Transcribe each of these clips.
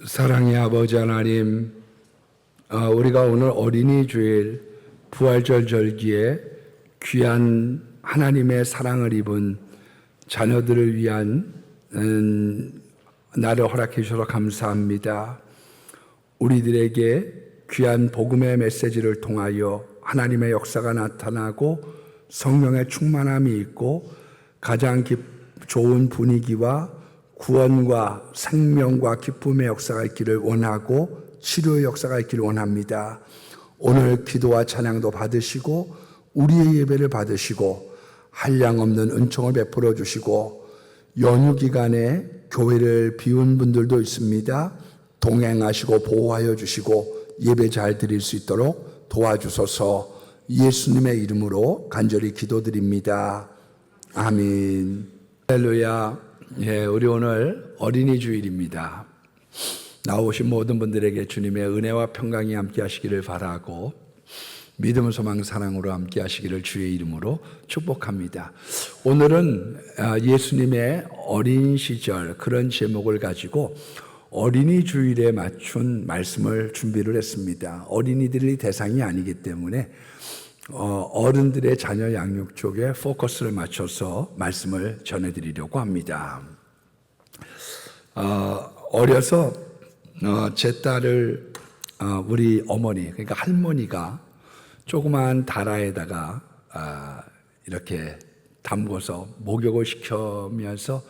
사랑의 아버지 하나님, 우리가 오늘 어린이 주일 부활절 절기에 귀한 하나님의 사랑을 입은 자녀들을 위한 날을 허락해 주셔서 감사합니다. 우리들에게 귀한 복음의 메시지를 통하여 하나님의 역사가 나타나고 성령의 충만함이 있고 가장 좋은 분위기와 구원과 생명과 기쁨의 역사가 있기를 원하고 치료의 역사가 있기를 원합니다. 오늘 기도와 찬양도 받으시고 우리의 예배를 받으시고 한량없는 은총을 베풀어 주시고 연휴 기간에 교회를 비운 분들도 있습니다. 동행하시고 보호하여 주시고 예배 잘 드릴 수 있도록 도와주소서. 예수님의 이름으로 간절히 기도드립니다. 아멘. 할렐루야. 우리 오늘 어린이 주일입니다. 나오신 모든 분들에게 주님의 은혜와 평강이 함께 하시기를 바라고 믿음, 소망, 사랑으로 함께 하시기를 주의 이름으로 축복합니다. 오늘은 예수님의 어린 시절 그런 제목을 가지고 어린이 주일에 맞춘 말씀을 준비를 했습니다. 어린이들이 대상이 아니기 때문에 어른들의 자녀 양육 쪽에 포커스를 맞춰서 말씀을 전해드리려고 합니다. 어려서 제 딸을 우리 어머니, 그러니까 할머니가 조그만 다라에다가 이렇게 담궈서 목욕을 시키면서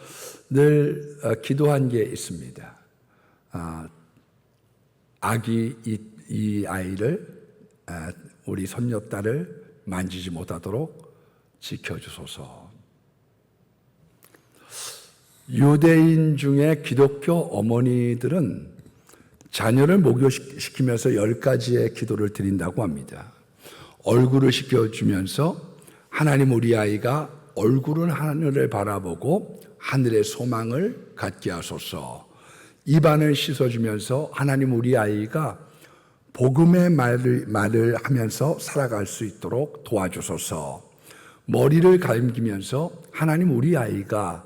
늘 기도한 게 있습니다. 아기 이 아이를 우리 손녀딸을 만지지 못하도록 지켜주소서. 유대인 중에 기독교 어머니들은 자녀를 목욕시키면서 10가지의 기도를 드린다고 합니다. 얼굴을 씻겨주면서 하나님 우리 아이가 얼굴은 하늘을 바라보고 하늘의 소망을 갖게 하소서. 입안을 씻어주면서 하나님 우리 아이가 복음의 말을 하면서 살아갈 수 있도록 도와주소서. 머리를 감기면서 하나님 우리 아이가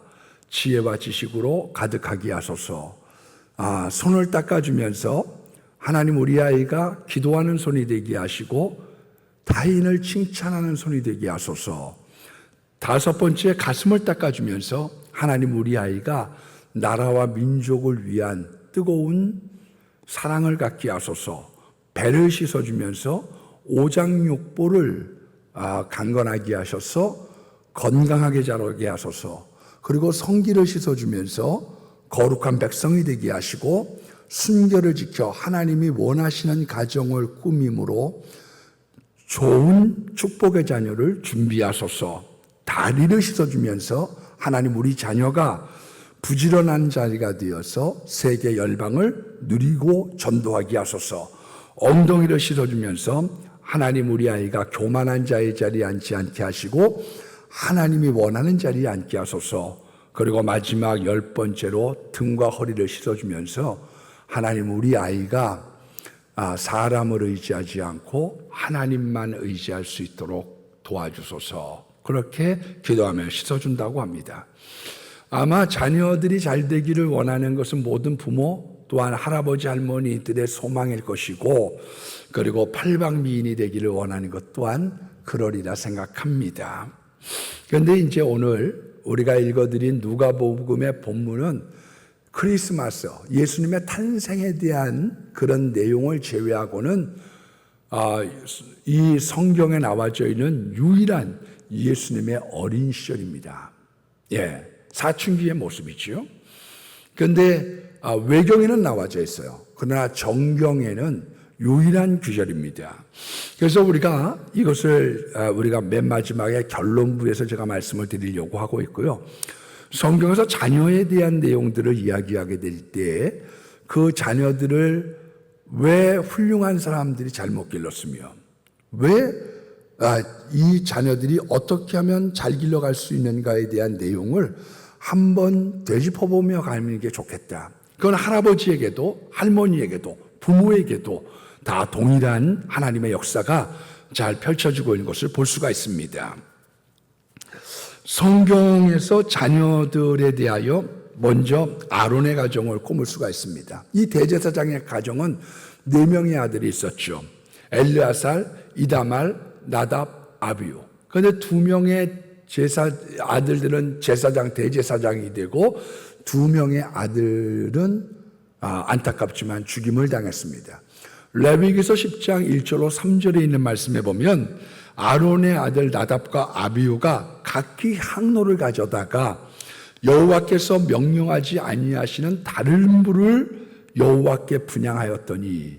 지혜와 지식으로 가득하게 하소서. 손을 닦아주면서 하나님 우리 아이가 기도하는 손이 되게 하시고 타인을 칭찬하는 손이 되게 하소서. 5번째, 가슴을 닦아주면서 하나님 우리 아이가 나라와 민족을 위한 뜨거운 사랑을 갖게 하소서. 배를 씻어주면서 오장육부를 강건하게 하셔서 건강하게 자라게 하소서. 그리고 성기를 씻어주면서 거룩한 백성이 되게 하시고 순결을 지켜 하나님이 원하시는 가정을 꾸밈으로 좋은 축복의 자녀를 준비하소서. 다리를 씻어주면서 하나님 우리 자녀가 부지런한 자리가 되어서 세계 열방을 누리고 전도하게 하소서. 엉덩이를 씻어주면서 하나님 우리 아이가 교만한 자의 자리에 앉지 않게 하시고 하나님이 원하는 자리에 앉게 하소서. 그리고 마지막 10번째로 등과 허리를 씻어주면서 하나님 우리 아이가 사람을 의지하지 않고 하나님만 의지할 수 있도록 도와주소서. 그렇게 기도하며 씻어준다고 합니다. 아마 자녀들이 잘 되기를 원하는 것은 모든 부모 또한 할아버지 할머니들의 소망일 것이고 그리고 팔방미인이 되기를 원하는 것 또한 그러리라 생각합니다. 그런데 이제 오늘 우리가 읽어드린 누가복음의 본문은 크리스마스, 예수님의 탄생에 대한 그런 내용을 제외하고는 이 성경에 나와져 있는 유일한 예수님의 어린 시절입니다. 사춘기의 모습이죠. 그런데 외경에는 나와져 있어요. 그러나 정경에는 유일한 구절입니다. 그래서 우리가 이것을 우리가 맨 마지막에 결론부에서 제가 말씀을 드리려고 하고 있고요. 성경에서 자녀에 대한 내용들을 이야기하게 될 때 그 자녀들을 왜 훌륭한 사람들이 잘못 길렀으며 왜 이 자녀들이 어떻게 하면 잘 길러갈 수 있는가에 대한 내용을 한번 되짚어보며 가는 게 좋겠다. 그건 할아버지에게도 할머니에게도 부모에게도 다 동일한 하나님의 역사가 잘 펼쳐지고 있는 것을 볼 수가 있습니다. 성경에서 자녀들에 대하여 먼저 아론의 가정을 꼽을 수가 있습니다. 이 대제사장의 가정은 4명의 아들이 있었죠. 엘르아살, 이다말, 나답, 아비우. 그런데 2명의 아들들은 제사장, 대제사장이 되고 2명의 아들은 안타깝지만 죽임을 당했습니다. 레위기서 10장 1절로 3절에 있는 말씀에 보면 아론의 아들 나답과 아비우가 각기 향로를 가져다가 여호와께서 명령하지 아니하시는 다른 불을 여호와께 분향하였더니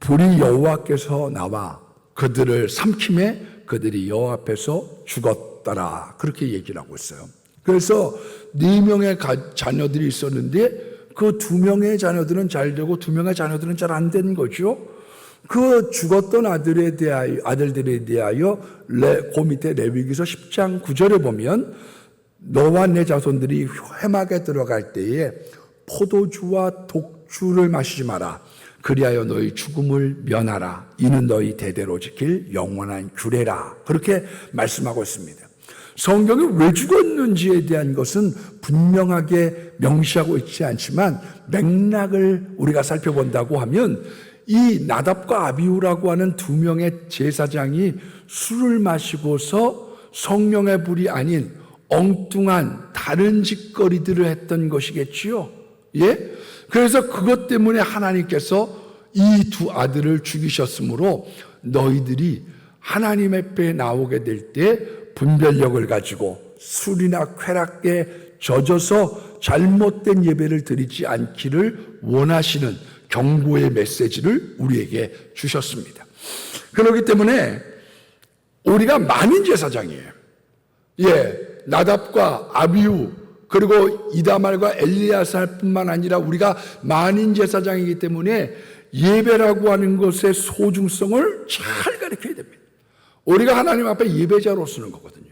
불이 여호와께서 나와 그들을 삼킴에 그들이 여호와 앞에서 죽었더라. 그렇게 얘기를 하고 있어요. 그래서 4명의 자녀들이 있었는데 그 2명의 자녀들은 잘 되고 2명의 자녀들은 잘 안 된 거죠. 그 죽었던 아들들에 대하여 그 밑에 레위기서 10장 9절에 보면 너와 내 자손들이 회막에 들어갈 때에 포도주와 독주를 마시지 마라. 그리하여 너희 죽음을 면하라. 이는 너희 대대로 지킬 영원한 규례라. 그렇게 말씀하고 있습니다. 성경이 왜 죽었는지에 대한 것은 분명하게 명시하고 있지 않지만 맥락을 우리가 살펴본다고 하면 이 나답과 아비우라고 하는 2명의 제사장이 술을 마시고서 성령의 불이 아닌 엉뚱한 다른 짓거리들을 했던 것이겠지요. 예? 그래서 그것 때문에 하나님께서 이 2 아들을 죽이셨으므로 너희들이 하나님 앞에 나오게 될 때 분별력을 가지고 술이나 쾌락에 젖어서 잘못된 예배를 드리지 않기를 원하시는 경고의 메시지를 우리에게 주셨습니다. 그렇기 때문에 우리가 만인 제사장이에요. 예, 나답과 아비우 그리고 이다말과 엘리야살뿐만 아니라 우리가 만인 제사장이기 때문에 예배라고 하는 것의 소중성을 잘 가르쳐야 됩니다. 우리가 하나님 앞에 예배자로 쓰는 거거든요.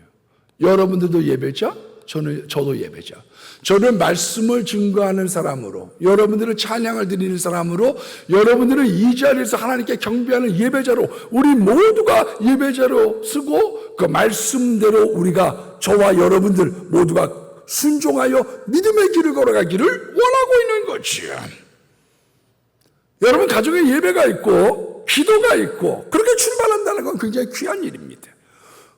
여러분들도 예배자, 저도 예배자. 저는 말씀을 증거하는 사람으로, 여러분들은 찬양을 드리는 사람으로, 여러분들은 이 자리에서 하나님께 경배하는 예배자로, 우리 모두가 예배자로 쓰고 그 말씀대로 우리가 저와 여러분들 모두가 순종하여 믿음의 길을 걸어가기를 원하고 있는 거지요. 여러분 가정에 예배가 있고 기도가 있고 그렇게 출발한다는 건 굉장히 귀한 일입니다.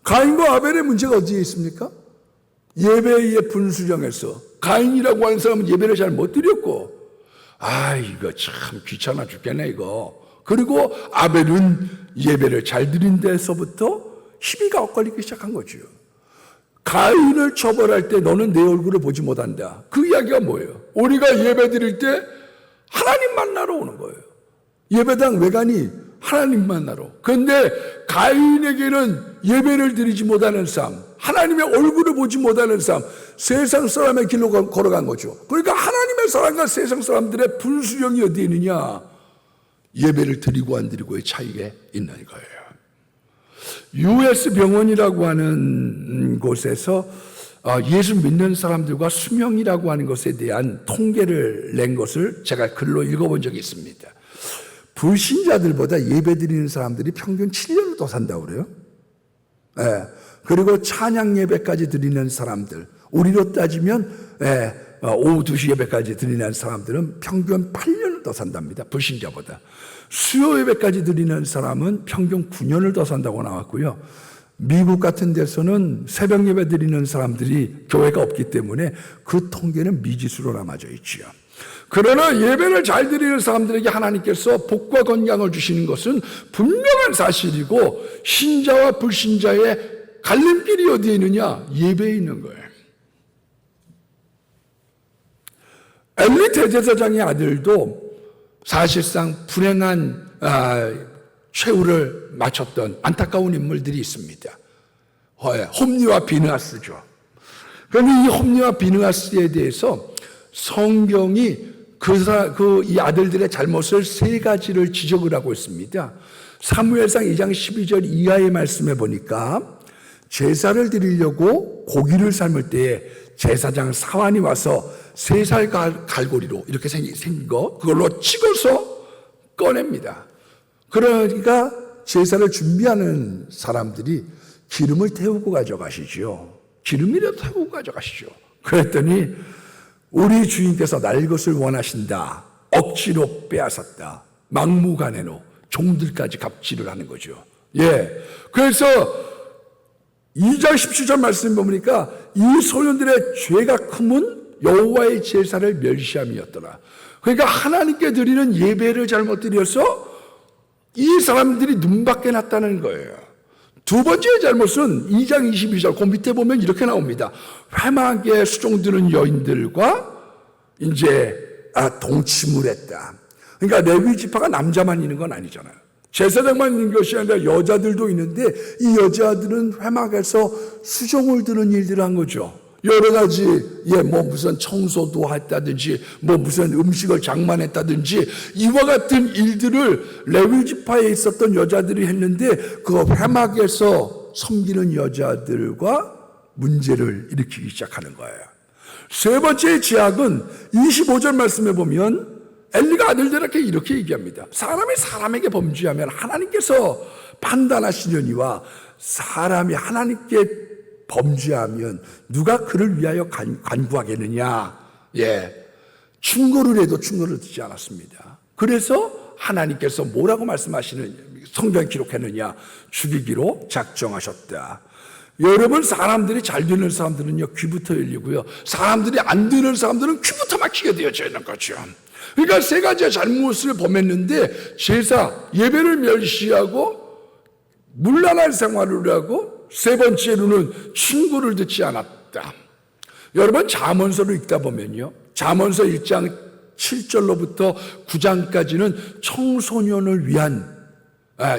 가인과 아벨의 문제가 어디에 있습니까? 예배의 분수령에서 가인이라고 하는 사람은 예배를 잘 못 드렸고 이거 참 귀찮아 죽겠네 이거. 그리고 아벨은 예배를 잘 드린 데서부터 시비가 엇갈리기 시작한 거죠. 가인을 처벌할 때 너는 내 얼굴을 보지 못한다. 그 이야기가 뭐예요? 우리가 예배 드릴 때 하나님 만나러 오는 거예요. 예배당 왜 가니? 하나님 만나러. 그런데 가인에게는 예배를 드리지 못하는 삶, 하나님의 얼굴을 보지 못하는 삶, 세상 사람의 길로 걸어간 거죠. 그러니까 하나님의 사람과 세상 사람들의 분수령이 어디에 있느냐? 예배를 드리고 안 드리고의 차이가 있는 거예요. US 병원이라고 하는 곳에서 예수 믿는 사람들과 수명이라고 하는 것에 대한 통계를 낸 것을 제가 글로 읽어본 적이 있습니다. 불신자들보다 예배드리는 사람들이 평균 7년을 더 산다고 그래요. 예. 그리고 찬양 예배까지 드리는 사람들, 우리로 따지면 오후 2시 예배까지 드리는 사람들은 평균 8년을 더 산답니다. 불신자보다. 수요 예배까지 드리는 사람은 평균 9년을 더 산다고 나왔고요. 미국 같은 데서는 새벽 예배 드리는 사람들이 교회가 없기 때문에 그 통계는 미지수로 남아져 있지요. 그러나 예배를 잘 드리는 사람들에게 하나님께서 복과 건강을 주시는 것은 분명한 사실이고 신자와 불신자의 갈림길이 어디에 있느냐? 예배에 있는 거예요. 엘리 대제사장의 아들도 사실상 불행한 최후를 마쳤던 안타까운 인물들이 있습니다. 홈리와 비느하스죠. 그런데 이 홈리와 비느하스에 대해서 성경이 이 아들들의 잘못을 3가지를 지적을 하고 있습니다. 사무엘상 2장 12절 이하의 말씀에 보니까 제사를 드리려고 고기를 삶을 때에 제사장 사환이 와서 3살 갈고리로 이렇게 생긴 거 그걸로 찍어서 꺼냅니다. 그러니까 제사를 준비하는 사람들이 기름을 태우고 가져가시죠. 기름이라도 태우고 가져가시죠. 그랬더니 우리 주인께서 날 것을 원하신다. 억지로 빼앗았다. 막무가내로 종들까지 갑질을 하는 거죠. 예. 그래서 2장 17절 말씀 보니까 이 소년들의 죄가 크면 여호와의 제사를 멸시함이었더라. 그러니까 하나님께 드리는 예배를 잘못 드려서 이 사람들이 눈밖에 났다는 거예요. 두 번째 잘못은 2장 22절 그 밑에 보면 이렇게 나옵니다. 회막에 수종드는 여인들과 이제 동침을 했다. 그러니까 레위 지파가 남자만 있는 건 아니잖아요. 제사장만 있는 것이 아니라 여자들도 있는데 이 여자들은 회막에서 수종을 드는 일들을 한 거죠. 여러 가지 뭐 무슨 청소도 했다든지 뭐 무슨 음식을 장만했다든지 이와 같은 일들을 레위 지파에 있었던 여자들이 했는데 그 회막에서 섬기는 여자들과 문제를 일으키기 시작하는 거예요. 세 번째 제약은 25절 말씀에 보면 엘리가 아들들에게 이렇게 얘기합니다. 사람이 사람에게 범죄하면 하나님께서 판단하시려니와 사람이 하나님께 범죄하면 누가 그를 위하여 간구하겠느냐. 예, 충고를 해도 충고를 듣지 않았습니다. 그래서 하나님께서 뭐라고 말씀하시는 성경에 기록했느냐. 죽이기로 작정하셨다. 여러분, 사람들이 잘 듣는 사람들은요 귀부터 열리고요, 사람들이 안 듣는 사람들은 귀부터 막히게 되어져 있는 거죠. 그러니까 세 가지의 잘못을 범했는데 제사, 예배를 멸시하고 문란한 생활을 하고 세 번째로는 충고를 듣지 않았다. 여러분, 잠언서를 읽다 보면요, 잠언서 1장 7절로부터 9장까지는 청소년을 위한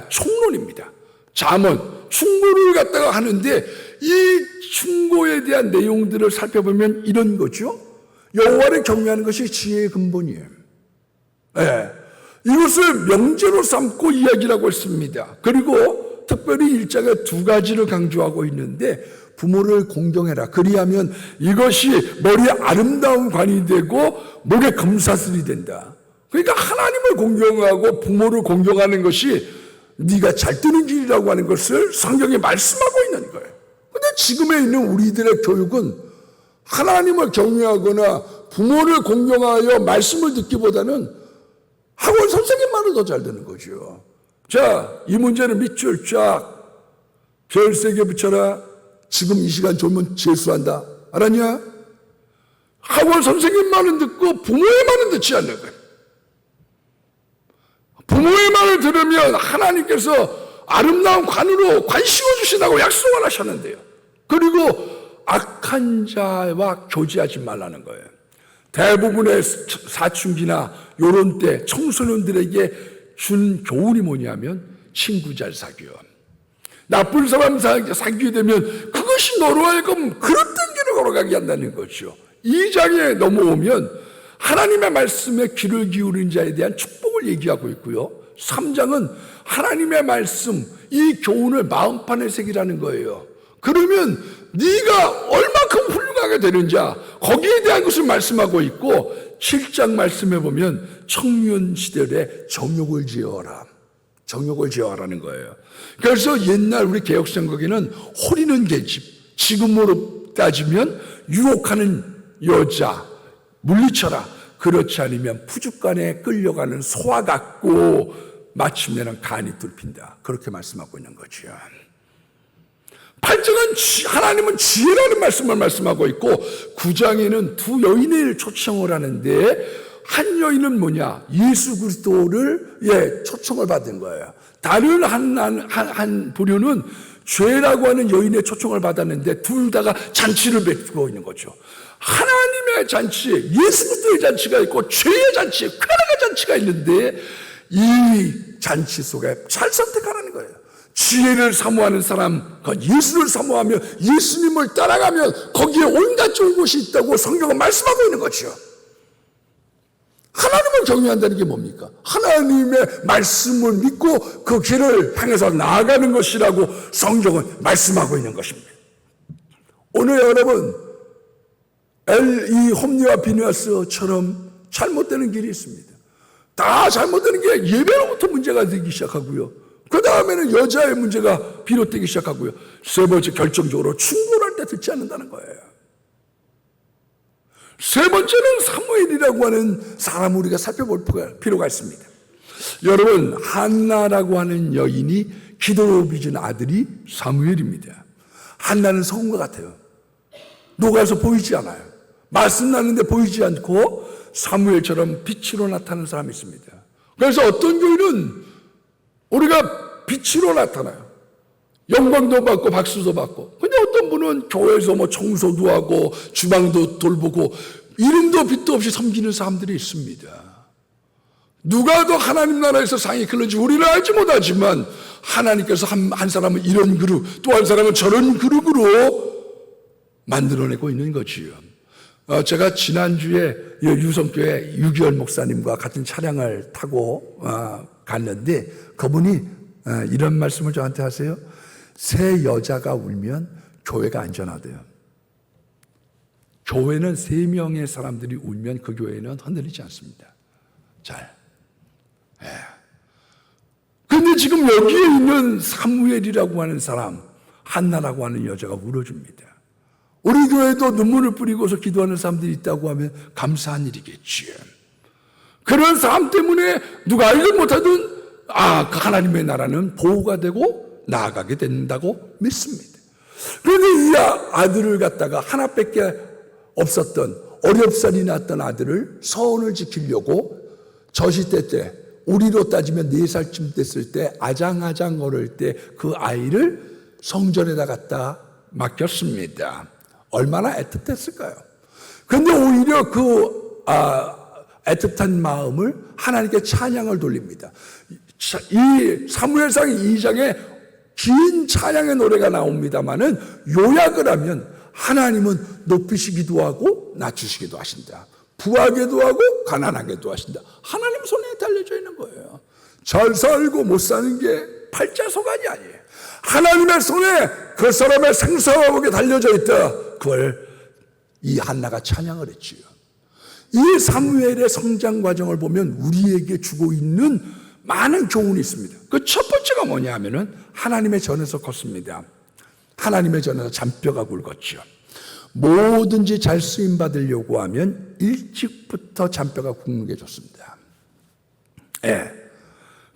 총론입니다. 잠언, 충고를 갖다가 하는데 이 충고에 대한 내용들을 살펴보면 이런 거죠. 여호와를 경외하는 것이 지혜의 근본이에요. 이것을 명제로 삼고 이야기라고 했습니다. 그리고 특별히 일장에 두 가지를 강조하고 있는데 부모를 공경해라. 그리하면 이것이 머리에 아름다운 관이 되고 목에 금사슬이 된다. 그러니까 하나님을 공경하고 부모를 공경하는 것이 네가 잘 뜨는 길이라고 하는 것을 성경에 말씀하고 있는 거예요. 그런데 지금에 있는 우리들의 교육은 하나님을 경외하거나 부모를 공경하여 말씀을 듣기보다는 학원 선생님 말을 더 잘 듣는 거죠. 자, 이 문제는 밑줄 쫙 별 3개 붙여라. 지금 이 시간 졸면 재수한다. 알았냐? 학원 선생님 말은 듣고 부모의 말은 듣지 않는 거예요. 부모의 말을 들으면 하나님께서 아름다운 관으로 관 씌워주신다고 약속을 하셨는데요. 그리고 악한 자와 교제하지 말라는 거예요. 대부분의 사춘기나 요런 때 청소년들에게 준 교훈이 뭐냐면 친구 잘 사귀어. 나쁜 사람 사귀게 되면 그것이 너로 하여금 그릇된 길을 걸어가게 한다는 거죠. 2장에 넘어오면 하나님의 말씀에 귀를 기울인 자에 대한 축복을 얘기하고 있고요. 3장은 하나님의 말씀, 이 교훈을 마음판에 새기라는 거예요. 그러면 네가 얼마큼 훌륭하게 되는지 거기에 대한 것을 말씀하고 있고, 7장 말씀해 보면 청년 시절에 정욕을 지어라. 정욕을 지어라는 거예요. 그래서 옛날 우리 개혁성경에는 호리는 계집, 지금으로 따지면 유혹하는 여자 물리쳐라. 그렇지 않으면 푸죽간에 끌려가는 소와 같고 마침내는 간이 뚫힌다. 그렇게 말씀하고 있는 거죠. 8장은 하나님은 지혜라는 말씀을 말씀하고 있고 9장에는 두 여인을 초청을 하는데 한 여인은 뭐냐? 예수 그리스도를 초청을 받은 거예요. 다른 한 부류는 죄라고 하는 여인의 초청을 받았는데 둘 다가 잔치를 베푸고 있는 거죠. 하나님의 잔치에 예수 그리스도의 잔치가 있고 죄의 잔치에 쾌락의 잔치가 있는데 이 잔치 속에 잘 선택하라는 거예요. 지혜를 사모하는 사람, 예수를 사모하며 예수님을 따라가면 거기에 온갖 좋은 곳이 있다고 성경은 말씀하고 있는 거죠. 하나님을 경외한다는 게 뭡니까? 하나님의 말씀을 믿고 그 길을 향해서 나아가는 것이라고 성경은 말씀하고 있는 것입니다. 오늘 여러분, 이 홈리와 비느하스처럼 잘못되는 길이 있습니다. 다 잘못되는 게 예배로부터 문제가 되기 시작하고요. 그 다음에는 여자의 문제가 비롯되기 시작하고요. 세 번째, 결정적으로 충고를 할 때 듣지 않는다는 거예요. 세 번째는 사무엘이라고 하는 사람을 우리가 살펴볼 필요가 있습니다. 여러분, 한나라고 하는 여인이 기도로 빚은 아들이 사무엘입니다. 한나는 성과 같아요. 녹아서 보이지 않아요. 말씀 나는데 보이지 않고 사무엘처럼 빛으로 나타나는 사람이 있습니다. 그래서 어떤 교회는 우리가 빛으로 나타나요. 영광도 받고 박수도 받고. 근데 어떤 분은 교회에서 뭐 청소도 하고 주방도 돌보고 이름도 빛도 없이 섬기는 사람들이 있습니다. 누가 더 하나님 나라에서 상이 클는지 우리는 알지 못하지만 하나님께서 한 사람은 이런 그룹, 또 한 사람은 저런 그룹으로 만들어내고 있는 거지요. 제가 지난주에 유성교회 유기열 목사님과 같은 차량을 타고 갔는데 그분이 이런 말씀을 저한테 하세요. 새 여자가 울면 교회가 안전하대요. 교회는 3명의 사람들이 울면 그 교회는 흔들리지 않습니다. 잘. 근데 지금 여기에 있는 사무엘이라고 하는 사람, 한나라고 하는 여자가 울어줍니다. 우리 교회도 눈물을 뿌리고서 기도하는 사람들이 있다고 하면 감사한 일이겠지요. 그런 사람 때문에 누가 알지 못하던 그 하나님의 나라는 보호가 되고 나아가게 된다고 믿습니다. 그런데 이 아들을 갖다가 하나밖에 없었던 어렵사리 낳았던 아들을 서원을 지키려고 저시대 때 우리로 따지면 4살쯤 됐을 때 아장아장 어릴 때 그 아이를 성전에다 갖다 맡겼습니다. 얼마나 애틋했을까요? 그런데 오히려 그 애틋한 마음을 하나님께 찬양을 돌립니다. 이 사무엘상 2장에 긴 찬양의 노래가 나옵니다마는 요약을 하면 하나님은 높이시기도 하고 낮추시기도 하신다. 부하게도 하고 가난하게도 하신다. 하나님 손에 달려져 있는 거예요. 잘 살고 못 사는 게 팔자소관이 아니에요. 하나님의 손에 그 사람의 생사화복에 달려져 있다. 그걸 이 한나가 찬양을 했지요. 이 사무엘의 성장 과정을 보면 우리에게 주고 있는 많은 교훈이 있습니다. 그 첫 번째가 뭐냐 하면은 하나님의 전에서 컸습니다. 하나님의 전에서 잔뼈가 굵었죠. 뭐든지 잘 쓰임 받으려고 하면 일찍부터 잔뼈가 굵는 게 좋습니다.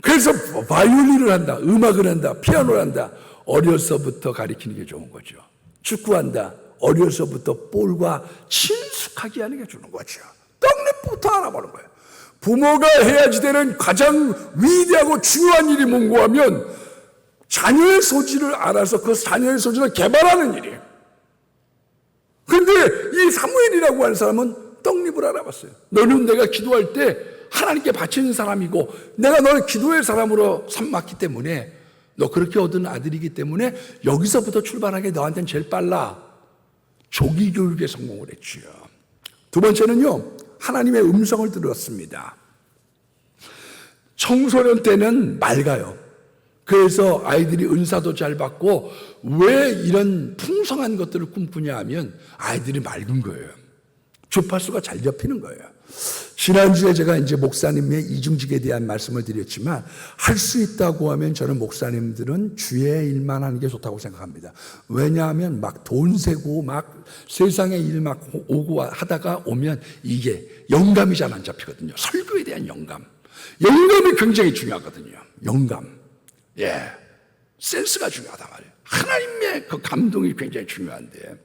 그래서 바이올린을 한다, 음악을 한다, 피아노를 한다. 어려서부터 가르치는 게 좋은 거죠. 축구한다. 어려서부터 볼과 친숙하게 하는 게 좋은 거죠. 떡잎부터 알아보는 거예요. 부모가 해야지 되는 가장 위대하고 중요한 일이 뭔고 하면 자녀의 소질을 알아서 그 자녀의 소질을 개발하는 일이에요. 그런데 이 사무엘이라고 하는 사람은 떡잎을 알아봤어요. 너는 내가 기도할 때 하나님께 바치는 사람이고 내가 너를 기도의 사람으로 삼았기 때문에 너 그렇게 얻은 아들이기 때문에 여기서부터 출발하게 너한테는 제일 빨라. 조기 교육에 성공을 했지요. 두 번째는요, 하나님의 음성을 들었습니다. 청소년 때는 맑아요. 그래서 아이들이 은사도 잘 받고 왜 이런 풍성한 것들을 꿈꾸냐 하면 아이들이 맑은 거예요. 주파수가 잘 잡히는 거예요. 지난주에 제가 이제 목사님의 이중직에 대한 말씀을 드렸지만 할 수 있다고 하면 저는 목사님들은 주의 일만 하는 게 좋다고 생각합니다. 왜냐하면 막 돈 세고 막 세상의 일 막 오고 하다가 오면 이게 영감이 잘 안 잡히거든요. 설교에 대한 영감. 영감이 굉장히 중요하거든요. 영감. 센스가 중요하단 말이에요. 하나님의 그 감동이 굉장히 중요한데.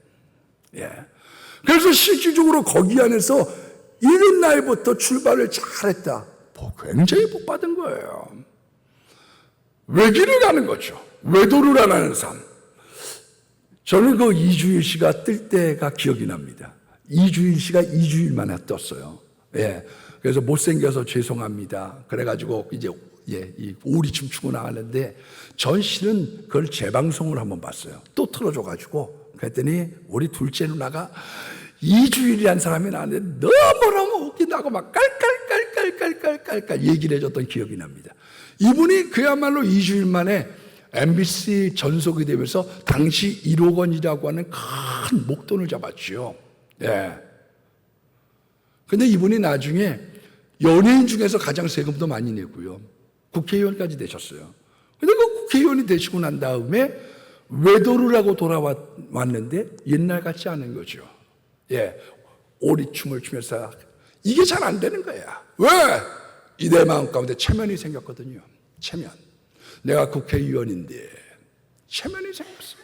그래서 실질적으로 거기 안에서 이른 날부터 출발을 잘했다. 굉장히 복 받은 거예요. 외길을 가는 거죠. 외도를 안 하는 삶. 저는 그 이주일 씨가 뜰 때가 기억이 납니다. 이주일 씨가 2주일 만에 떴어요. 그래서 못생겨서 죄송합니다. 그래가지고 이제 이 오리춤 추고 나왔는데 전 씨는 그걸 재방송을 한번 봤어요. 또 틀어줘가지고 그랬더니 우리 둘째 누나가 이주일이라는 사람이 나왔는데 너무너무 웃긴다고 막 깔깔깔깔깔깔깔 얘기를 해줬던 기억이 납니다. 이분이 그야말로 2주일 만에 MBC 전속이 되면서 당시 1억 원이라고 하는 큰 목돈을 잡았죠. 근데 이분이 나중에 연예인 중에서 가장 세금도 많이 내고요. 국회의원까지 되셨어요. 근데 그 국회의원이 되시고 난 다음에 외도를 하고 돌아왔는데 옛날 같지 않은 거죠. 오리춤을 추면서 이게 잘 안 되는 거야. 왜? 이내 마음 가운데 체면이 생겼거든요. 체면. 내가 국회의원인데 체면이 생겼어.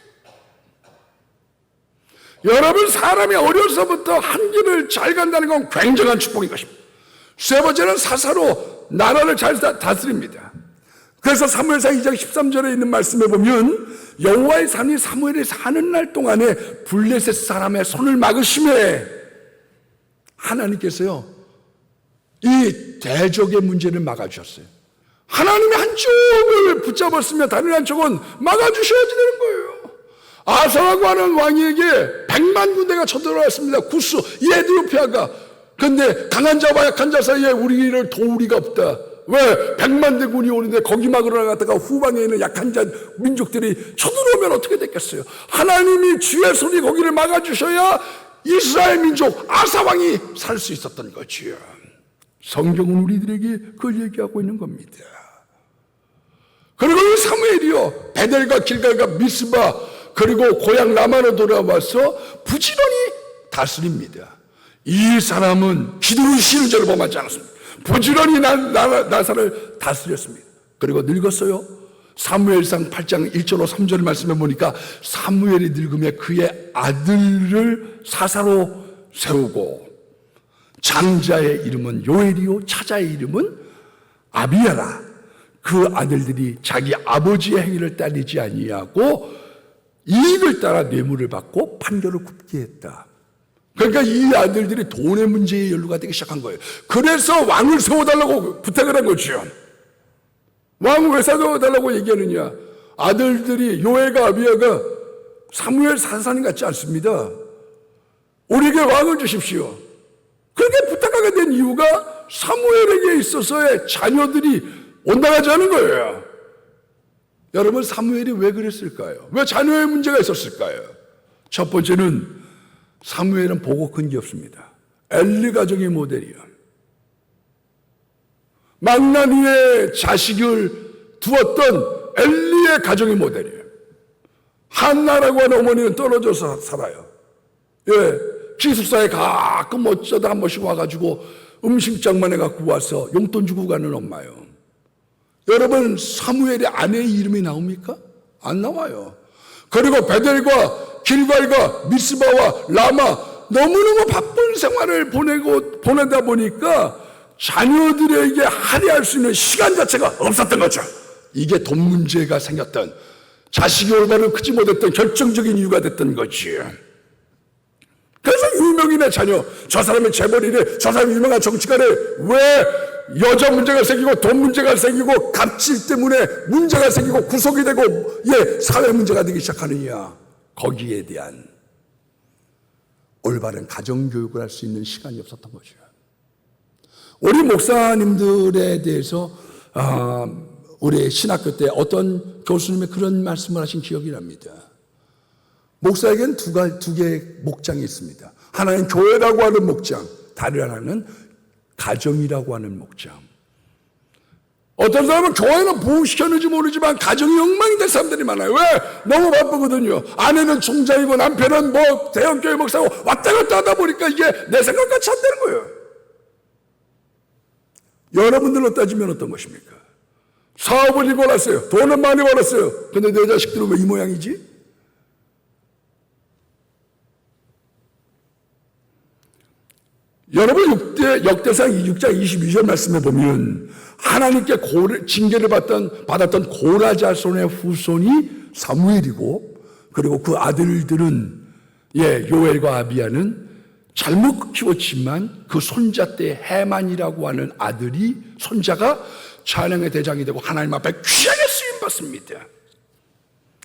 여러분, 사람이 어려서부터 한 길을 잘 간다는 건 굉장한 축복인 것입니다. 세 번째는 사사로 나라를 잘 다스립니다. 그래서 사무엘상 2장 13절에 있는 말씀에 보면 여호와의 산이 사무엘이 사는 날 동안에 블레셋 사람의 손을 막으심에 하나님께서요 이 대적의 문제를 막아주셨어요. 하나님이 한쪽을 붙잡았으면 다른 한쪽은 막아주셔야지 되는 거예요. 아사라고 하는 왕에게 100만 군대가 쳐들어왔습니다. 구스, 이 에디오피아가. 그런데 강한 자와 약한 자 사이에 우리를 도우리가 없다. 왜? 100만 대군이 오는데 거기 막으러 나갔다가 후방에 있는 약한 자 민족들이 쳐들어오면 어떻게 됐겠어요? 하나님이 주의 손이 거기를 막아주셔야 이스라엘 민족 아사왕이 살 수 있었던 거지요. 성경은 우리들에게 그걸 얘기하고 있는 겁니다. 그리고 이 사무엘이요 베델과 길갈과 미스바 그리고 고향 라마로 돌아와서 부지런히 다스립니다. 이 사람은 기드론 씨는 죄를 범하지 않았습니다. 부지런히 나사를 다스렸습니다. 그리고 늙었어요. 사무엘상 8장 1절로 3절 말씀에 보니까 사무엘이 늙으며 그의 아들을 사사로 세우고 장자의 이름은 요엘이요 차자의 이름은 아비야라. 그 아들들이 자기 아버지의 행위를 따르지 아니하고 이익을 따라 뇌물을 받고 판결을 굽게 했다. 그러니까 이 아들들이 돈의 문제에 연루가 되기 시작한 거예요. 그래서 왕을 세워달라고 부탁을 한 거죠. 왕을 왜 세워달라고 얘기하느냐? 아들들이 요엘과 아비야가 사무엘 사사님 같지 않습니다. 우리에게 왕을 주십시오. 그렇게 부탁하게 된 이유가 사무엘에게 있어서의 자녀들이 온당하지 않은 거예요. 여러분, 사무엘이 왜 그랬을까요? 왜 자녀의 문제가 있었을까요? 첫 번째는 사무엘은 보고 큰 게 없습니다. 엘리 가정의 모델이요. 망나니의 자식을 두었던 엘리의 가정의 모델이에요. 한나라고 하는 어머니는 떨어져서 살아요. 예, 기숙사에 가끔 어쩌다 한 번씩 와가지고 음식장만 해갖고 와서 용돈 주고 가는 엄마요. 여러분, 사무엘의 아내의 이름이 나옵니까? 안 나와요. 그리고 베델과 길갈과 미스바와 라마 너무너무 바쁜 생활을 보내다 보니까 자녀들에게 할애할 수 있는 시간 자체가 없었던 거죠. 이게 돈 문제가 생겼던, 자식이 올바로 크지 못했던 결정적인 이유가 됐던 거지요. 그래서 유명인의 자녀, 저 사람의 재벌이래, 저 사람이 유명한 정치가래, 왜 여자 문제가 생기고 돈 문제가 생기고 갑질 때문에 문제가 생기고 구속이 되고 사회 문제가 되기 시작하느냐. 거기에 대한 올바른 가정교육을 할 수 있는 시간이 없었던 거죠. 우리 목사님들에 대해서 우리 신학교 때 어떤 교수님이 그런 말씀을 하신 기억이 납니다. 목사에게는 두 개의 목장이 있습니다. 하나는 교회라고 하는 목장, 다른 하나는 가정이라고 하는 목장. 어떤 사람은 교회는 부흥시켰는지 모르지만 가정이 엉망이 된 사람들이 많아요. 왜? 너무 바쁘거든요. 아내는 총장이고 남편은 뭐 대형교회 목사고 왔다 갔다 하다 보니까 이게 내 생각같이 안 되는 거예요. 여러분들로 따지면 어떤 것입니까? 사업을 일궈놨어요. 돈은 많이 벌었어요. 근데 내 자식들은 왜 이 모양이지? 여러분, 역대상 6장 22절 말씀에 보면 하나님께 징계를 받았던 고라 자손의 후손이 사무엘이고, 그리고 그 아들들은 요엘과 아비야는 잘못 키웠지만 그 손자 때 해만이라고 하는 손자가 찬양의 대장이 되고 하나님 앞에 귀하게 쓰임받습니다.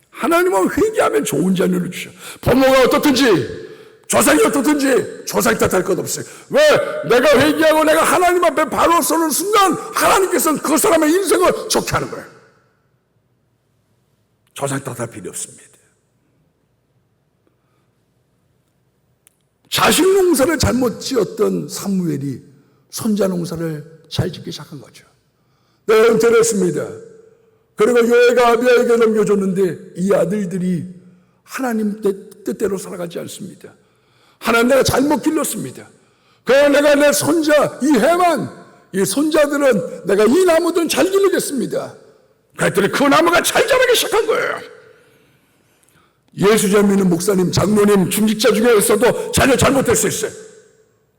하나님은 회개하면 좋은 자녀를 주셔. 부모가 어떻든지 조상이 어떻든지 조상 탓할 것 없어요. 왜? 내가 회개하고 내가 하나님 앞에 바로 서는 순간 하나님께서는 그 사람의 인생을 좋게 하는 거예요. 조상 탓할 필요 없습니다. 자식 농사를 잘못 지었던 사무엘이 손자 농사를 잘 짓기 시작한 거죠. 내가 은퇴를 했습니다. 그리고 요엘과 아비야에게 넘겨줬는데 이 아들들이 하나님 뜻대로 살아가지 않습니다. 하나님 내가 잘못 길렀습니다. 내가 내 손자 이 해만, 이 손자들은 내가 이 나무들은 잘 기르겠습니다. 그랬더니 그 나무가 잘 자라기 시작한 거예요. 예수 잘 믿는 목사님, 장로님, 중직자 중에서도 자녀 잘못될 수 있어요.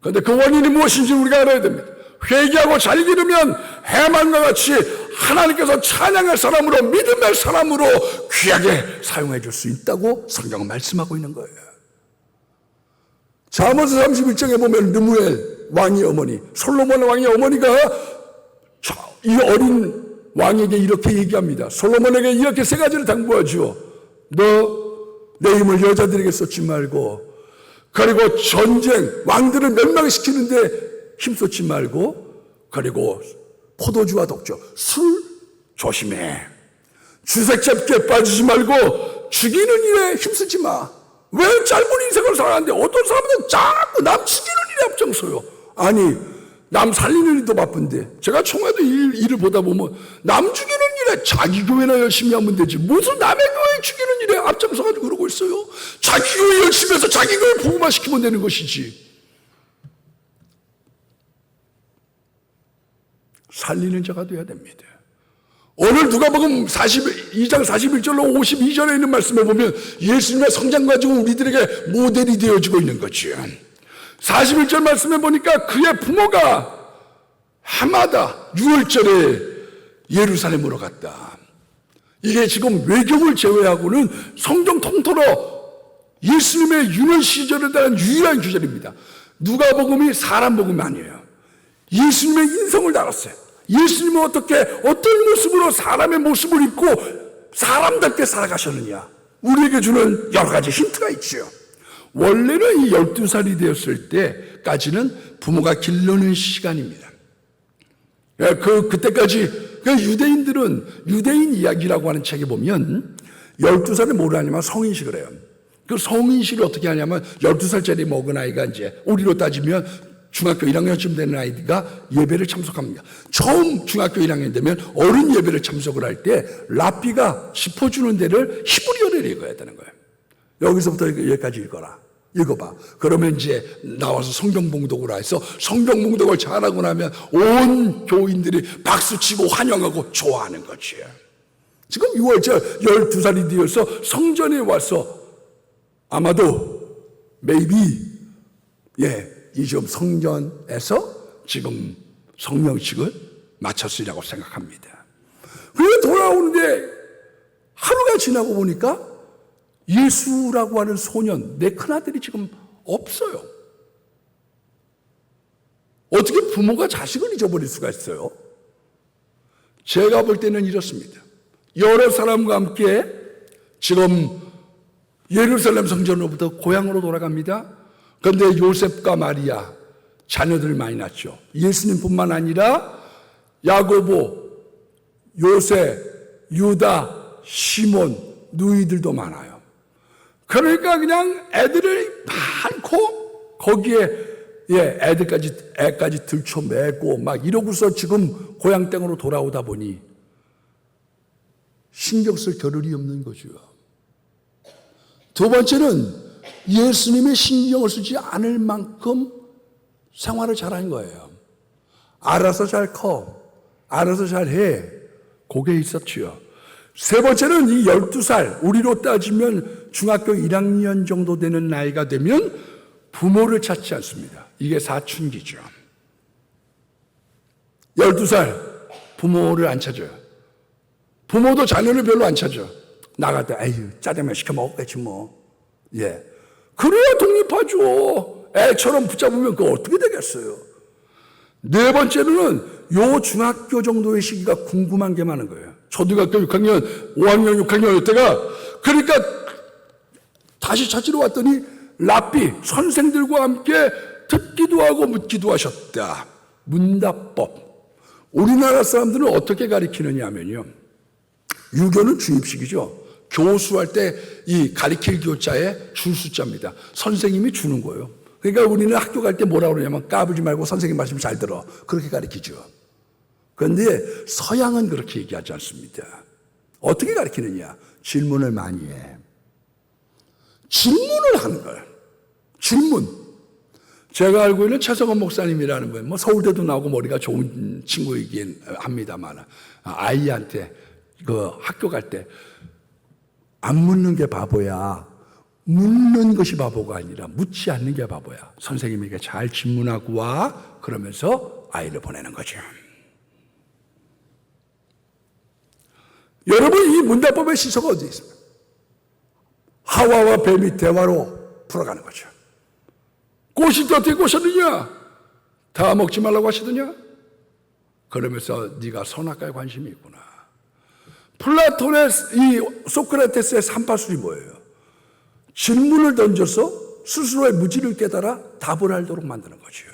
그런데 그 원인이 무엇인지 우리가 알아야 됩니다. 회개하고 잘 기르면 해만과 같이 하나님께서 찬양할 사람으로, 믿음의 사람으로 귀하게 사용해 줄 수 있다고 성경은 말씀하고 있는 거예요. 잠언서 31장에 보면 르무엘 왕의 어머니, 솔로몬 왕의 어머니가 이 어린 왕에게 이렇게 얘기합니다. 솔로몬에게 이렇게 세 가지를 당부하죠. 너 내 힘을 여자들에게 쏟지 말고, 그리고 전쟁, 왕들을 멸망시키는데 힘쏟지 말고, 그리고 포도주와 독주, 술 조심해. 주색 잡기에 빠지지 말고 죽이는 일에 힘쓰지 마. 왜 짧은 인생을 살았는데 어떤 사람은 자꾸 남 죽이는 일에 앞장서요. 아니, 남 살리는 일도 바쁜데, 제가 총회도 일을 보다 보면 남 죽이는 일에 자기 교회나 열심히 하면 되지 무슨 남의 교회 죽이는 일에 앞장서가지고 그러고 있어요. 자기 교회 열심히 해서 자기 교회 부흥만 시키면 되는 것이지. 살리는 자가 돼야 됩니다. 오늘 누가복음 2장 41절로 52절에 있는 말씀에 보면 예수님의 성장 가지고 우리들에게 모델이 되어지고 있는 거죠. 41절 말씀에 보니까 그의 부모가 해마다 6월절에 예루살렘으로 갔다. 이게 지금 외경을 제외하고는 성경 통틀어 예수님의 유년 시절에 대한 유일한 규절입니다. 누가복음이 사람 복음이 아니에요. 예수님의 인성을 다뤘어요. 예수님은 어떤 모습으로 사람의 모습을 입고 사람답게 살아가셨느냐, 우리에게 주는 여러 가지 힌트가 있죠. 원래는 이 12살이 되었을 때까지는 부모가 길러는 시간입니다. 그때까지 유대인들은 유대인 이야기라고 하는 책에 보면 12살에 뭘 하냐면 성인식을 해요. 그 성인식을 어떻게 하냐면 12살짜리 먹은 아이가 이제 우리로 따지면 중학교 1학년쯤 되는 아이가 예배를 참석합니다. 처음 중학교 1학년 되면 어른 예배를 참석을 할 때 랍비가 짚어주는 데를 히브리어를 읽어야 되는 거예요. 여기서부터 여기까지 읽어봐. 그러면 이제 나와서 성경 봉독을 해서 성경 봉독을 잘하고 나면 온 교인들이 박수치고 환영하고 좋아하는 거지. 지금 6월절 12살이 되어서 성전에 와서 아마도 이 좀 성전에서 지금 성령식을 마쳤으리라고 생각합니다. 그리고 돌아오는데 하루가 지나고 보니까 예수라고 하는 소년, 내 큰아들이 지금 없어요. 어떻게 부모가 자식을 잊어버릴 수가 있어요? 제가 볼 때는 이렇습니다. 여러 사람과 함께 지금 예루살렘 성전으로부터 고향으로 돌아갑니다. 그런데 요셉과 마리아 자녀들 많이 낳죠. 예수님뿐만 아니라 야고보, 요셉, 유다, 시몬, 누이들도 많아요. 그러니까 그냥 애들을 많고 거기에 애까지 들쳐매고 막 이러고서 지금 고향 땅으로 돌아오다 보니 신경 쓸 겨를이 없는 거죠. 두 번째는 예수님의 신경을 쓰지 않을 만큼 생활을 잘한 거예요. 알아서 잘 커, 알아서 잘 해, 그게 있었지요. 세 번째는 이 12살, 우리로 따지면 중학교 1학년 정도 되는 나이가 되면 부모를 찾지 않습니다. 이게 사춘기죠. 12살, 부모를 안 찾아요. 부모도 자녀를 별로 안 찾아. 나갈 때, 에휴, 짜장면 시켜 먹겠지 뭐. 그래야 독립하죠. 애처럼 붙잡으면 그거 어떻게 되겠어요. 네 번째로는 요 중학교 정도의 시기가 궁금한 게 많은 거예요. 초등학교 6학년, 5학년, 6학년 때가, 그러니까 다시 찾으러 왔더니 랍비, 선생들과 함께 듣기도 하고 묻기도 하셨다. 문답법. 우리나라 사람들은 어떻게 가르치느냐 하면요. 유교는 주입식이죠. 교수할 때 이 가리킬 교자에 줄 숫자입니다. 선생님이 주는 거예요. 그러니까 우리는 학교 갈 때 뭐라고 그러냐면 까불지 말고 선생님 말씀 잘 들어. 그렇게 가르치죠. 그런데 서양은 그렇게 얘기하지 않습니다. 어떻게 가르치느냐? 질문을 많이 해. 질문을 하는 거예요. 질문. 제가 알고 있는 최성원 목사님이라는 분, 뭐 서울대도 나오고 머리가 좋은 친구이긴 합니다만, 아이한테 그 학교 갈 때 안 묻는 게 바보야. 묻는 것이 바보가 아니라 묻지 않는 게 바보야. 선생님에게 잘 질문하고 와. 그러면서 아이를 보내는 거죠. 여러분, 이 문답법의 시소가 어디 있습니까? 하와와 뱀이 대화로 풀어가는 거죠. 꽃이 어떻게 꼬셨느냐? 다 먹지 말라고 하시더냐? 그러면서 네가 선악과에 관심이 있구나. 플라톤의 이 소크라테스의 삼파술이 뭐예요? 질문을 던져서 스스로의 무지를 깨달아 답을 알도록 만드는 거죠.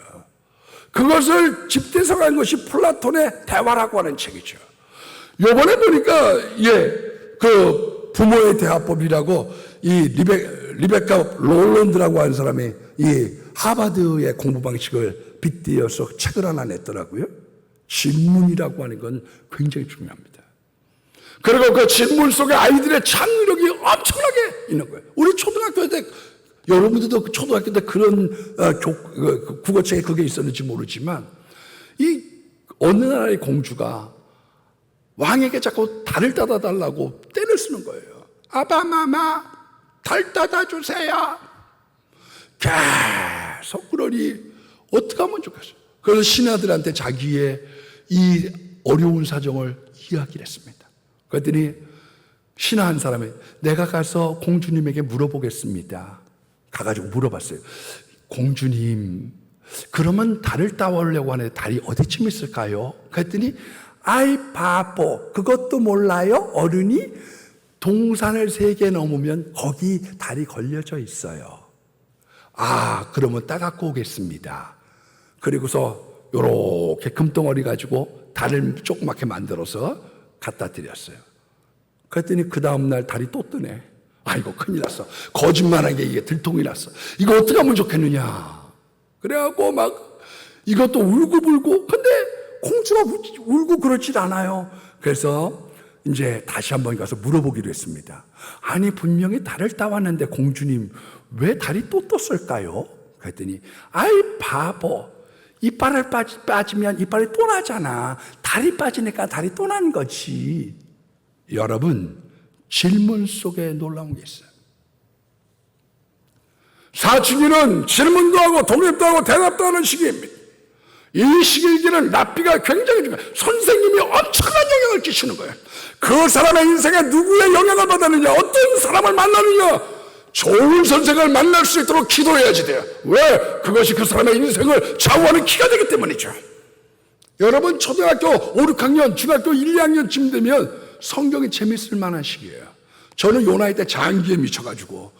그것을 집대성한 것이 플라톤의 대화라고 하는 책이죠. 요번에 보니까 그 부모의 대화법이라고 이 리베카 롤런드라고 하는 사람이 이 하버드의 공부 방식을 빗대어서 책을 하나 냈더라고요. 질문이라고 하는 건 굉장히 중요합니다. 그리고 그 질문 속에 아이들의 창의력이 엄청나게 있는 거예요. 우리 초등학교 때, 여러분들도 초등학교 때 그런 국어책에 그게 있었는지 모르지만, 이 어느 나라의 공주가 왕에게 자꾸 달을 따다 달라고 떼를 쓰는 거예요. 아바마마, 달 따다 주세요. 계속 그러니 어떻게 하면 좋겠어요. 그래서 신하들한테 자기의 이 어려운 사정을 이야기를 했습니다. 그랬더니 신하 한 사람이 내가 가서 공주님에게 물어보겠습니다. 가가지고 물어봤어요. 공주님, 그러면 달을 따오려고 하는데 달이 어디쯤 있을까요? 그랬더니 아이 바보, 그것도 몰라요? 어른이 동산을 3개 넘으면 거기 달이 걸려져 있어요. 아, 그러면 따갖고 오겠습니다. 그리고서 요렇게 금덩어리 가지고 달을 조그맣게 만들어서 갖다 드렸어요. 그랬더니 그 다음날 달이 또 뜨네. 아이고, 큰일 났어. 거짓말한 게 이게 들통이 났어. 이거 어떻게 하면 좋겠느냐. 그래갖고 막 이것도 울고불고. 근데 공주가 울고 그렇질 않아요. 그래서 이제 다시 한번 가서 물어보기로 했습니다. 아니, 분명히 달을 따왔는데 공주님 왜 달이 또 떴을까요? 그랬더니 아이 바보, 이빨을 빠지면 이빨이 또 나잖아. 달이 빠지니까 달이 또 난 거지. 여러분, 질문 속에 놀라운 게 있어요. 사춘기는 질문도 하고 독립도 하고 대답도 하는 시기입니다. 이 시기에는 납비가 굉장히 중요해요. 선생님이 엄청난 영향을 끼치는 거예요. 그 사람의 인생에 누구의 영향을 받았느냐, 어떤 사람을 만나느냐, 좋은 선생을 만날 수 있도록 기도해야지 돼요. 왜? 그것이 그 사람의 인생을 좌우하는 키가 되기 때문이죠. 여러분, 초등학교 5, 6학년, 중학교 1, 2학년쯤 되면 성경이 재밌을 만한 시기예요. 저는 요 나이 때 장기에 미쳐가지고,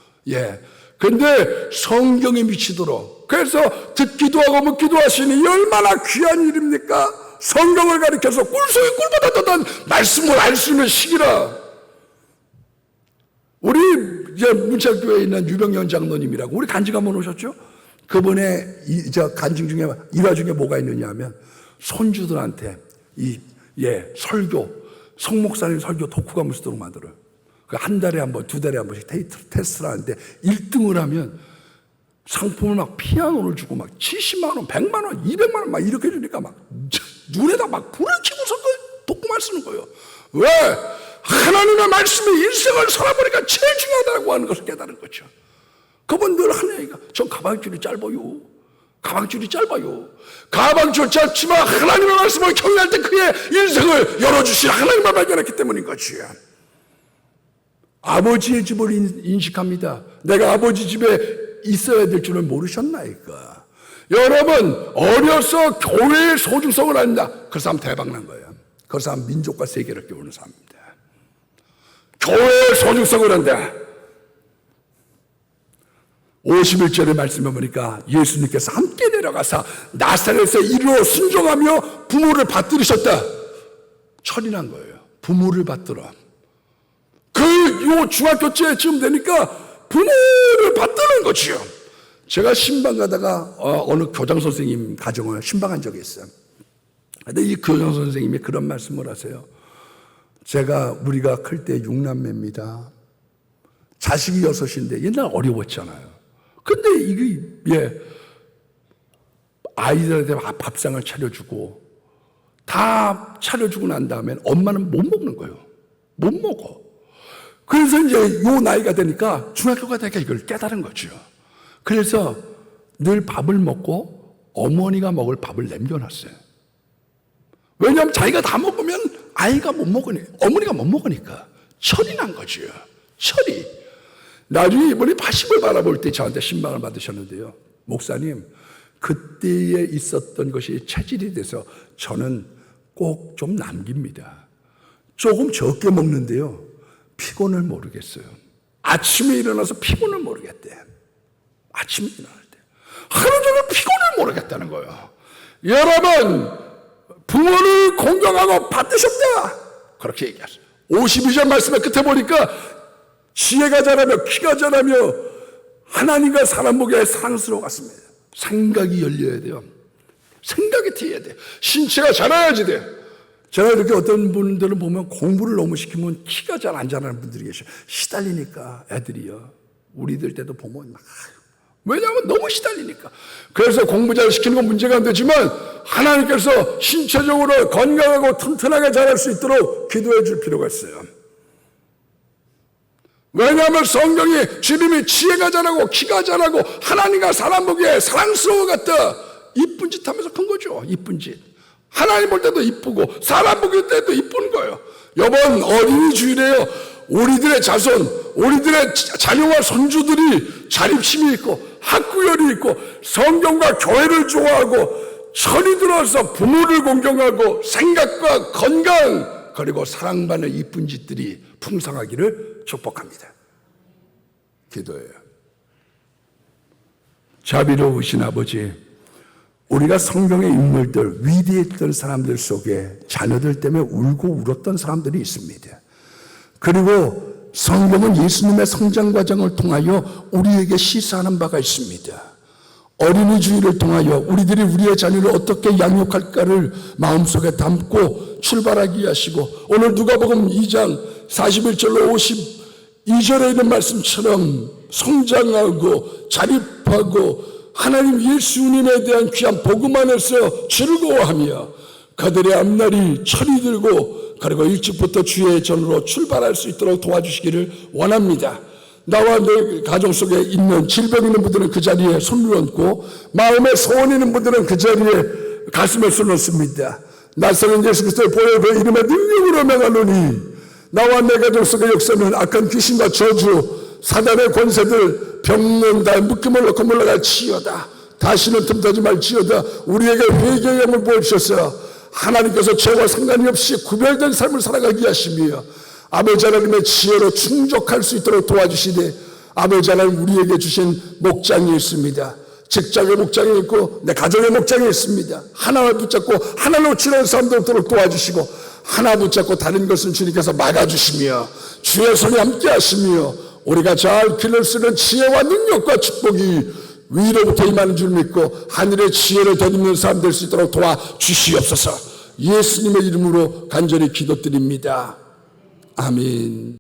근데 성경에 미치도록, 그래서 듣기도 하고 묻기도 하시니 얼마나 귀한 일입니까? 성경을 가리켜서 꿀속에 꿀보다 더한 말씀을 알 수 있는 시기라. 우리 문창교회에 있는 유병연 장로님이라고, 우리 간증 한번 오셨죠? 그분의 간증 중에 일화 중에 뭐가 있느냐 하면 손주들한테 설교, 성목사님 설교 독후감을 쓰도록 만들어요. 한 달에 한 번, 2달에 한 번씩 테스트를 하는데 1등을 하면 상품을 막 피아노를 주고 막 70만 원, 100만 원, 200만 원 막 이렇게 주니까 막 눈에다 막 불을 켜고서 독후말 쓰는 거예요. 왜? 하나님의 말씀이 일생을 살아보니까 제일 중요하다고 하는 것을 깨달은 거죠. 그분들 하나니까 전 가방줄이 짧아요. 가방줄이 짧아요. 가방줄 짧지만 하나님의 말씀을 경외할 때 그의 인생을 열어주신 하나님을 발견했기 때문인 거지. 아버지의 집을 인식합니다. 내가 아버지 집에 있어야 될 줄은 모르셨나이까. 여러분, 어려서 교회의 소중성을 안다. 그 사람 대박난 거예요. 그 사람 민족과 세계를 깨우는 사람입니다. 교회의 소중성을 안다. 51절의 말씀에 보니까 예수님께서 함께 내려가서 나사렛에 이르러 순종하며 부모를 받들으셨다. 철이난 거예요. 부모를 받들어. 요 중학교 때쯤 되니까 부모를 받드는 거지요. 제가 신방 가다가 어느 교장 선생님 가정을 신방한 적이 있어요. 근데 이 교장 선생님이 그런 말씀을 하세요. 우리가 클 때 6남매입니다. 자식이 6인데 옛날 어려웠잖아요. 근데 이게 아이들한테 밥상을 차려주고 다 차려주고 난 다음에 엄마는 못 먹는 거예요. 못 먹어. 그래서 이제 요 나이가 되니까 중학교가 되니까 이걸 깨달은 거죠. 그래서 늘 밥을 먹고 어머니가 먹을 밥을 남겨놨어요. 왜냐하면 자기가 다 먹으면 아이가 못 먹으니까, 어머니가 못 먹으니까 철이 난 거죠. 철이. 나중에 이번에 80을 바라볼 때 저한테 신방을 받으셨는데요. 목사님, 그때에 있었던 것이 체질이 돼서 저는 꼭 좀 남깁니다. 조금 적게 먹는데요. 피곤을 모르겠어요. 아침에 일어나서 피곤을 모르겠대. 아침에 일어날 때. 하루 종일 피곤을 모르겠다는 거예요. 여러분, 부모를 공경하고 받으셨다. 그렇게 얘기하세요. 52절 말씀의 끝에 보니까 지혜가 자라며 키가 자라며 하나님과 사람 보기에 사랑스러워갔습니다. 생각이 열려야 돼요. 생각이 트여야 돼요. 신체가 자라야지 돼요. 제가 이렇게 어떤 분들을 보면 공부를 너무 시키면 키가 잘 안 자라는 분들이 계셔요. 시달리니까 애들이요. 우리들 때도 보면 왜냐하면 너무 시달리니까. 그래서 공부 잘 시키는 건 문제가 안 되지만 하나님께서 신체적으로 건강하고 튼튼하게 자랄 수 있도록 기도해 줄 필요가 있어요. 왜냐하면 성경이 주님이 지혜가 자라고 키가 자라고 하나님과 사람 보기에 사랑스러워 같다. 이쁜 짓 하면서 큰 거죠. 이쁜 짓. 하나님 볼 때도 이쁘고 사람 보기 때도 이쁜 거예요. 이번 어린이 주일에요. 우리들의 자손, 우리들의 자녀와 손주들이 자립심이 있고 학구열이 있고 성경과 교회를 좋아하고 철이 들어서 부모를 공경하고 생각과 건강 그리고 사랑받는 이쁜 짓들이 풍성하기를 축복합니다. 기도해요. 자비로우신 아버지, 우리가 성경의 인물들, 위대했던 사람들 속에 자녀들 때문에 울고 울었던 사람들이 있습니다. 그리고 성경은 예수님의 성장 과정을 통하여 우리에게 시사하는 바가 있습니다. 어린이 주일을 통하여 우리들이 우리의 자녀를 어떻게 양육할까를 마음속에 담고 출발하게 하시고 오늘 누가복음 2장 41절로 52절에 있는 말씀처럼 성장하고 자립하고 하나님 예수님에 대한 귀한 복음 안에서 즐거워하며 그들의 앞날이 철이 들고 그리고 일찍부터 주의 전으로 출발할 수 있도록 도와주시기를 원합니다. 나와 내 가정 속에 있는 질병 있는 분들은 그 자리에 손을 얹고 마음에 소원 있는 분들은 그 자리에 가슴에 손을 얹습니다. 나사렛 예수 그리스도의 보혈 그 이름의 능력으로 명하노니 나와 내 가정 속에 역사는 악한 귀신과 저주 사단의 권세들 병는 다 묶임을 놓고 물러갈 지어다. 다시는 틈타지 말지어다. 우리에게 회개의 영을 보여주셔서 하나님께서 죄와 상관이 없이 구별된 삶을 살아가게 하시며 아버지 하나님의 지혜로 충족할 수 있도록 도와주시되 아버지 하나님 우리에게 주신 목장이 있습니다. 직장의 목장이 있고 내 가정의 목장이 있습니다. 하나를 붙잡고 하나로 치는 사람들 없도록 도와주시고 하나 붙잡고 다른 것은 주님께서 막아주시며 주의 손이 함께 하시며 우리가 잘 길을 쓰는 지혜와 능력과 축복이 위로부터 임하는 줄 믿고 하늘의 지혜를 덧입는 사람 될 수 있도록 도와주시옵소서. 예수님의 이름으로 간절히 기도드립니다. 아멘.